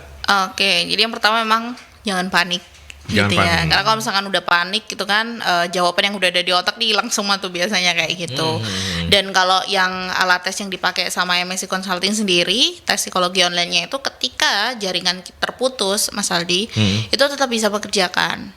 Oke, jadi yang pertama memang jangan panik. Jangan gitu ya. panik. Karena kalau misalkan udah panik gitu kan, jawaban yang udah ada di otak hilang semua tuh biasanya kayak gitu. Dan kalau yang alat tes yang dipakai sama MSI Consulting sendiri, tes psikologi online-nya itu ketika jaringan terputus, Mas Aldi, itu tetap bisa bekerjakan.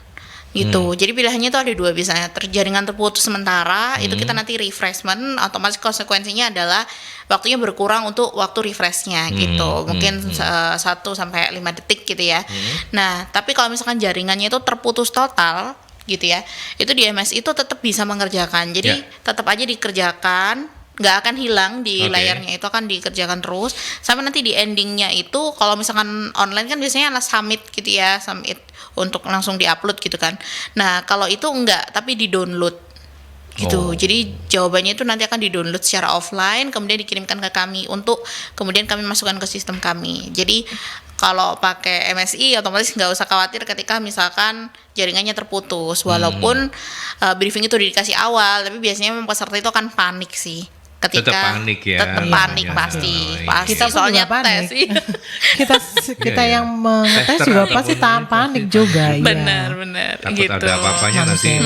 Gitu. Jadi pilihannya itu ada dua, biasanya jaringan terputus sementara, itu kita nanti refreshment, otomatis konsekuensinya adalah waktunya berkurang untuk waktu refreshnya gitu. Mungkin 1 sampai 5 detik gitu ya. Nah, tapi kalau misalkan jaringannya itu terputus total gitu ya, itu di MS itu tetap bisa mengerjakan. Jadi tetap aja dikerjakan, nggak akan hilang di layarnya, itu akan dikerjakan terus sampai nanti di endingnya itu. Kalau misalkan online kan biasanya adalah submit gitu ya, submit untuk langsung diupload gitu kan. Nah kalau itu enggak, tapi di download gitu. Jadi jawabannya itu nanti akan di download secara offline, kemudian dikirimkan ke kami untuk kemudian kami masukkan ke sistem kami. Jadi kalau pakai MSI otomatis nggak usah khawatir ketika misalkan jaringannya terputus, walaupun briefing itu dikasih awal, tapi biasanya peserta itu akan panik sih. Ketika tetap panik ya. Tetap panik pasti. Kita pun soalnya juga panik. tes sih. kita yang mengetes juga pasti tahan panik juga. Benar. Takut Gitu. ada apa-apanya nanti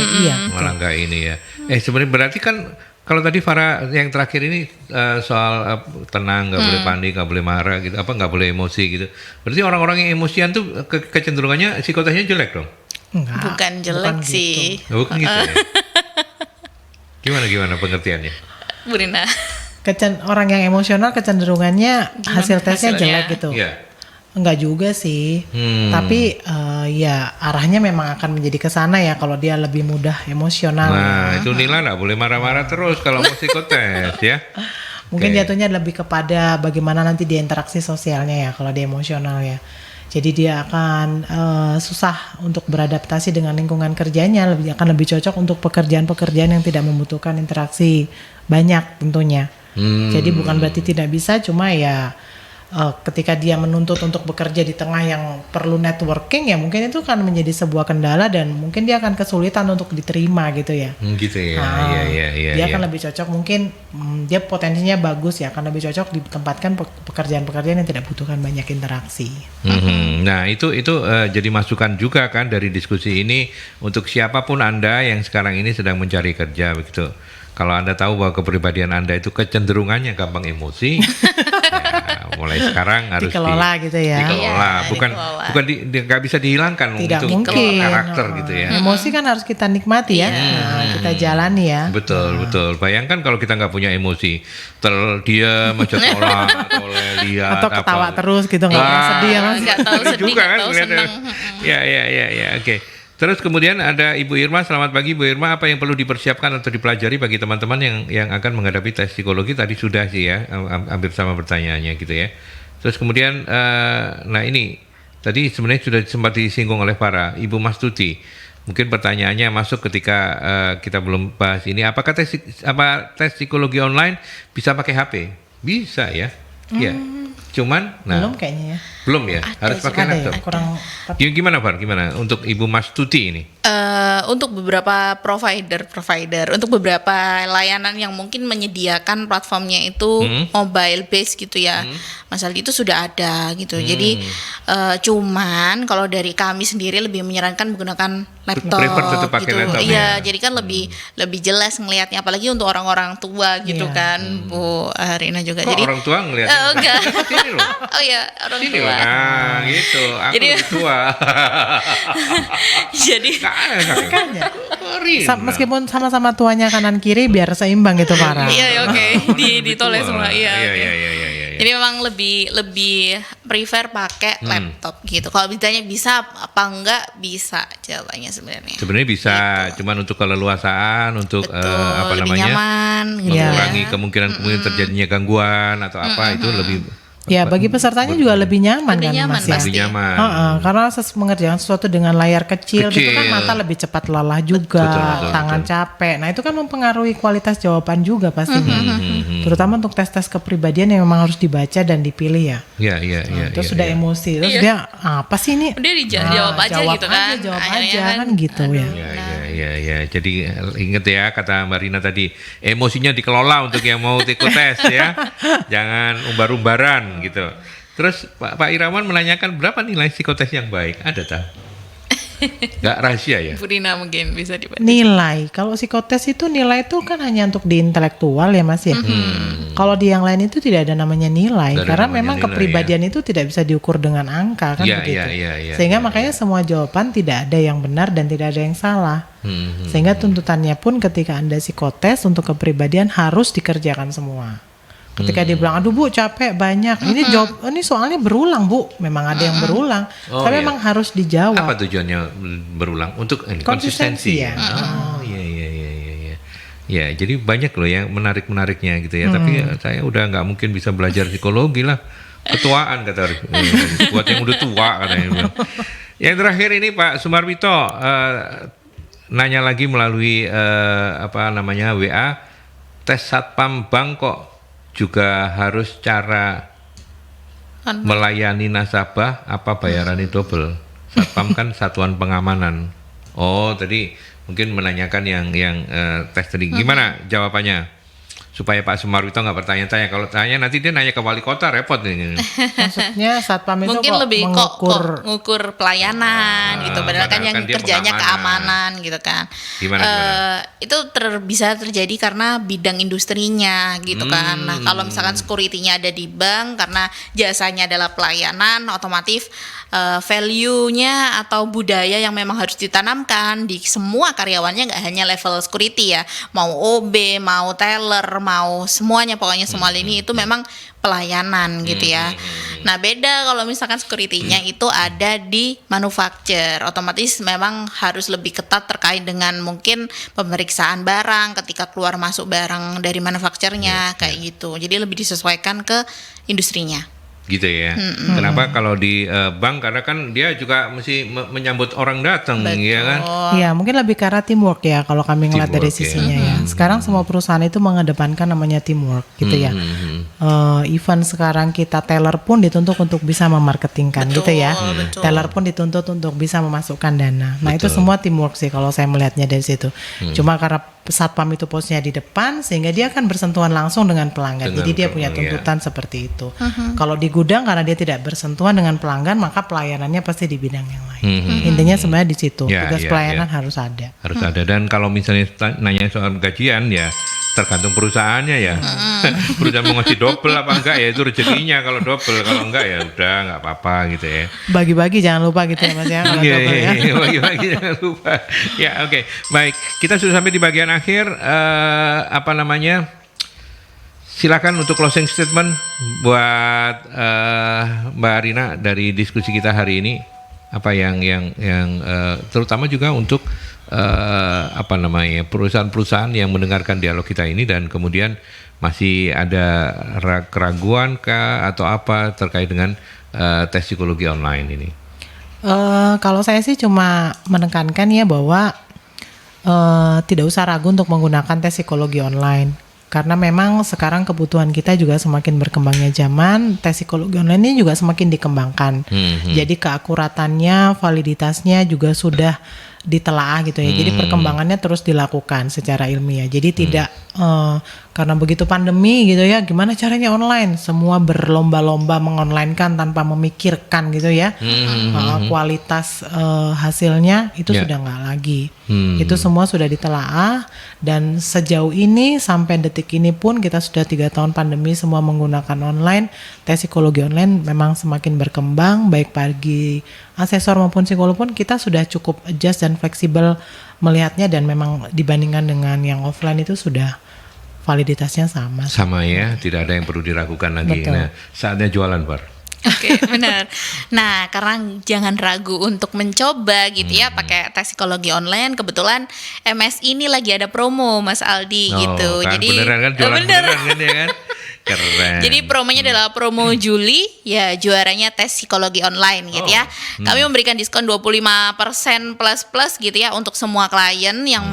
malah nggak ini ya. Sebenarnya berarti kan kalau tadi Farah yang terakhir ini soal tenang, nggak boleh panik, nggak boleh marah gitu, nggak boleh emosi gitu. Berarti orang-orang yang emosian tuh kecenderungannya psikotesnya jelek dong? Enggak. Bukan jelek sih. Gitu. Bukan gitu ya. Gimana pengertiannya? Bu Rina. Orang yang emosional kecenderungannya hasil tesnya hasilnya? jelek gitu. Iya. Enggak juga sih. Tapi ya arahnya memang akan menjadi ke sana ya kalau dia lebih mudah emosional. Nah, itu Nila nggak boleh marah-marah terus kalau mau psikotes ya. Mungkin jatuhnya lebih kepada bagaimana nanti dia interaksi sosialnya ya kalau dia emosional ya. Jadi dia akan susah untuk beradaptasi dengan lingkungan kerjanya, akan lebih cocok untuk pekerjaan-pekerjaan yang tidak membutuhkan interaksi banyak tentunya. Jadi bukan berarti tidak bisa, cuma ya ketika dia menuntut untuk bekerja di tengah yang perlu networking ya mungkin itu kan menjadi sebuah kendala dan mungkin dia akan kesulitan untuk diterima gitu ya. Gitu ya. Iya. Dia akan lebih cocok mungkin dia potensinya bagus ya, akan lebih cocok ditempatkan pekerjaan-pekerjaan yang tidak butuhkan banyak interaksi. Nah itu jadi masukan juga kan dari diskusi ini untuk siapapun Anda yang sekarang ini sedang mencari kerja begitu. Kalau Anda tahu bahwa kepribadian Anda itu kecenderungannya gampang emosi, ya, mulai sekarang harus dikelola gitu ya. Dikelola, bukan nggak bisa dihilangkan. Tidak untuk mungkin. Karakter gitu ya. Emosi kan harus kita nikmati ya, kita jalani ya. Betul. Bayangkan kalau kita nggak punya emosi, terdiam aja oleh lihat atau ketawa terus gitu nggak sedih ya Mas. Nggak tahu sedih, juga kan nggak tahu kelihatan. senang. Ya, oke. Terus kemudian ada Ibu Irma, selamat pagi Bu Irma, apa yang perlu dipersiapkan atau dipelajari bagi teman-teman yang akan menghadapi tes psikologi? Tadi sudah sih ya, hampir sama pertanyaannya gitu ya. Terus kemudian, nah ini, tadi sebenarnya sudah sempat disinggung oleh para Ibu Mas Tuti. Mungkin pertanyaannya masuk ketika kita belum bahas ini, apakah tes psikologi online bisa pakai HP? Bisa ya, ya. Cuman, belum kayaknya ya. Belum ya, harus pakai laptop. Ya, kurang. Gimana Far? Gimana untuk Ibu Mas Tuti ini? Untuk beberapa provider, untuk beberapa layanan yang mungkin menyediakan platformnya itu mobile base gitu ya, Mas Aldi, itu sudah ada gitu. Jadi cuman kalau dari kami sendiri lebih menyarankan menggunakan laptop tetap pakai gitu. laptop, Iya, ya. jadi kan lebih jelas ngelihatnya, apalagi untuk orang-orang tua gitu kan, Bu Rina juga. Kok Jadi orang tua ngeliat? enggak. Sini loh. Oh ya, orang Sini tua. loh. Nah, gitu. Aku Jadi- lebih tua. Jadi Makanya. Rina. Meskipun sama-sama tuanya kanan kiri biar seimbang gitu Farah. iya oke, ditoleh Tua. semua. Iya. oke. Iya. Jadi memang lebih prefer pakai laptop gitu. Kalau ditanya bisa apa enggak, bisa jawabannya sebenarnya. Sebenarnya bisa, cuman untuk keleluasaan, untuk Betul, apa lebih namanya, nyaman gitu mengurangi ya. kemungkinan terjadinya gangguan atau apa itu Ya, bagi pesertanya juga lebih nyaman Lebih kan nyaman Mas ya. pasti. Lebih nyaman. Karena mengerjakan sesuatu dengan layar kecil gitu kan Kecil. mata lebih cepat lelah juga, Betul, tangan capek. Nah, itu kan mempengaruhi kualitas jawaban juga pastinya. Terutama untuk tes-tes kepribadian yang memang harus dibaca dan dipilih ya. Iya. Terus sudah emosi, terus dia apa sih ini? Udah dijawab aja gitu kan. Jawab Akhirnya aja kan gitu ya. Ya. Jadi ingat ya kata Mbak Rina tadi, emosinya dikelola untuk yang mau ikut tes ya. Jangan umbar-umbaran gitu. Terus Pak Irawan menanyakan berapa nilai psikotes yang baik? Ada tak? Gak rahasia ya? Bu Rina mungkin bisa dibantu. Nilai, kalau psikotes itu nilai itu kan hanya untuk di intelektual ya Mas ya. Kalau di yang lain itu tidak ada namanya nilai, Tidak ada karena namanya memang nilai, kepribadian itu tidak bisa diukur dengan angka kan Iya, begitu. iya, Sehingga makanya semua jawaban tidak ada yang benar dan tidak ada yang salah. Sehingga tuntutannya pun ketika Anda psikotes untuk kepribadian harus dikerjakan semua. Ketika dia bilang, aduh Bu capek banyak, ini soalnya berulang Bu, memang ada yang berulang, Oh, tapi iya. memang harus dijawab. Apa tujuannya berulang? Untuk Konsistensi konsistensi. ya. Oh iya. Ya, jadi banyak loh yang menarik-menariknya gitu ya. Tapi saya udah nggak mungkin bisa belajar psikologi lah. Ketuaan kata buat yang udah tua katanya. Yang terakhir ini Pak Sumarwito nanya lagi melalui WA, tes satpam bank kok juga harus cara melayani nasabah apa bayarannya double? Satpam kan satuan pengamanan. Oh, tadi mungkin menanyakan yang tes tadi. Gimana jawabannya? Supaya Pak Sumarwito nggak bertanya-tanya. Kalau tanya nanti dia nanya ke wali kota repot nih. Maksudnya satpam itu Mungkin kok lebih ngukur pelayanan gitu, padahal kan padahal yang kan dia kerjanya pengamanan. keamanan gitu kan. Gimana? Itu bisa terjadi karena bidang industrinya gitu kan. Nah, kalau misalkan security-nya ada di bank karena jasanya adalah pelayanan, otomatis value-nya atau budaya yang memang harus ditanamkan di semua karyawannya, nggak hanya level security ya, mau OB, mau teller, mau semuanya, pokoknya semua lini itu memang pelayanan gitu ya. Nah, beda kalau misalkan security-nya itu ada di manufacture, otomatis memang harus lebih ketat terkait dengan mungkin pemeriksaan barang ketika keluar masuk barang dari manufacture-nya kayak gitu. Jadi lebih disesuaikan ke industrinya. Gitu ya. Kenapa kalau di bank karena kan dia juga mesti menyambut orang datang ya kan. Iya, mungkin lebih ke arah teamwork ya kalau kami ngeliat dari Teamwork, ya. sisinya ya. Sekarang semua perusahaan itu mengedepankan namanya teamwork gitu ya. Even sekarang kita teller pun dituntut untuk bisa memarketingkan gitu ya. Betul. Teller pun dituntut untuk bisa memasukkan dana. Nah, itu semua teamwork sih kalau saya melihatnya dari situ. Cuma karena satpam itu posnya di depan sehingga dia akan bersentuhan langsung dengan pelanggan. Dengan Jadi dia punya pelanggan, tuntutan seperti itu. Kalau di gudang karena dia tidak bersentuhan dengan pelanggan, maka pelayanannya pasti di bidang yang lain. Intinya sebenarnya di situ. Ya, Tugas ya, pelayanan harus ada. Harus ada. Dan kalau misalnya nanya soal gajian ya tergantung perusahaannya ya. Perusahaan mau ngasih double apa enggak ya itu rezekinya kalau double, kalau enggak ya udah enggak apa-apa gitu ya. Bagi-bagi jangan lupa gitu ya Mas ya. kalau Iya, double ya. bagi-bagi jangan lupa. Ya, oke. Baik, kita sudah sampai di bagian akhir. Silakan untuk closing statement buat Mbak Rina dari diskusi kita hari ini. Apa yang terutama juga untuk perusahaan-perusahaan yang mendengarkan dialog kita ini dan kemudian masih ada keraguan kah atau apa terkait dengan tes psikologi online ini. Kalau saya sih cuma menekankan ya bahwa tidak usah ragu untuk menggunakan tes psikologi online. Karena memang sekarang kebutuhan kita juga semakin berkembangnya zaman, tes psikologi online ini juga semakin dikembangkan. Jadi keakuratannya, validitasnya juga sudah ditelaah gitu ya. Jadi perkembangannya terus dilakukan secara ilmiah. Jadi tidak karena begitu pandemi gitu ya, gimana caranya online? Semua berlomba-lomba mengonlinekan tanpa memikirkan gitu ya. Kualitas hasilnya itu sudah nggak lagi. Itu semua sudah ditelaah dan sejauh ini sampai detik ini pun kita sudah 3 tahun pandemi semua menggunakan online. Tes psikologi online memang semakin berkembang baik bagi asesor maupun psikolog pun kita sudah cukup adjust dan fleksibel melihatnya dan memang dibandingkan dengan yang offline itu sudah validitasnya sama. Sama ya, tidak ada yang perlu diragukan lagi. Betul. Nah, saatnya jualan, Bar. Oke, benar. Nah, karena jangan ragu untuk mencoba gitu ya pakai tes psikologi online. Kebetulan MS ini lagi ada promo, Mas Aldi gitu. Kan, Jadi beneran kan jualan beneran kan ya kan? Keren. Jadi promonya adalah promo Juli, ya juaranya tes psikologi online gitu ya. Kami memberikan diskon 25% plus gitu ya untuk semua klien yang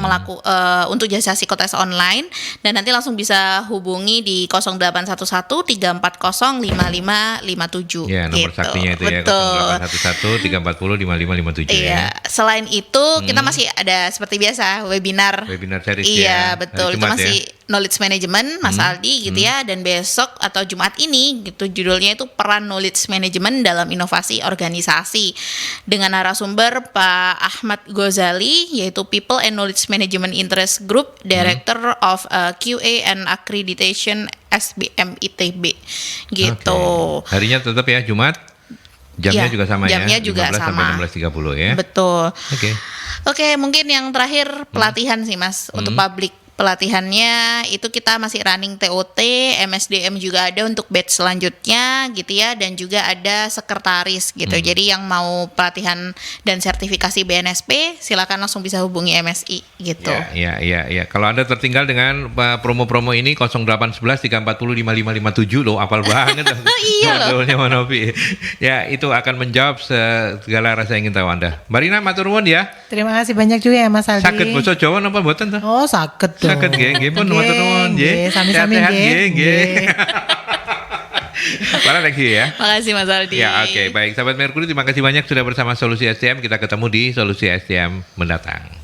untuk jasa psikotes online, dan nanti langsung bisa hubungi di 0811 340 5557. Ya, nomor gitu. saktinya itu Betul. ya 0811 340 5557 Iya, selain itu kita masih ada seperti biasa webinar. Webinar series Iya, ya. betul. Hari Itu Jumat masih knowledge management Mas Aldi gitu ya, dan besok atau Jumat ini gitu judulnya itu peran knowledge management dalam inovasi organisasi dengan narasumber Pak Ahmad Ghazali, yaitu People and Knowledge Management Interest Group, Director of QA and Accreditation SBM ITB gitu. Oke. Harinya tetap ya Jumat. Jamnya Iya, juga sama jamnya ya. juga 15 sampai sama. 16.30 ya. Betul. Oke. Oke, mungkin yang terakhir pelatihan sih Mas untuk publik. Pelatihannya itu kita masih running TOT, MSDM juga ada untuk batch selanjutnya gitu ya, dan juga ada sekretaris gitu. Jadi yang mau pelatihan dan sertifikasi BNSP silakan langsung bisa hubungi MSI gitu. Ya. Kalau Anda tertinggal dengan promo-promo ini 0811 340 5557 loh, apal banget. Iya loh. Modelnya Manopi. Ya, itu akan menjawab segala rasa ingin tahu Anda. Mbak Rina matur nuwun ya. Terima kasih banyak juga ya Mas Aldi. Sakit basa Jawa napa mboten to? Oh, sakit dong. Sakit nggih, pun matur nuwun nggih. Sami-sami Sehat-sehat, nggih. Para lagi ya. Makasih Mas Aldi. Ya, oke. Baik, sahabat Merkuri, terima kasih banyak sudah bersama Solusi SDM. Kita ketemu di Solusi SDM mendatang.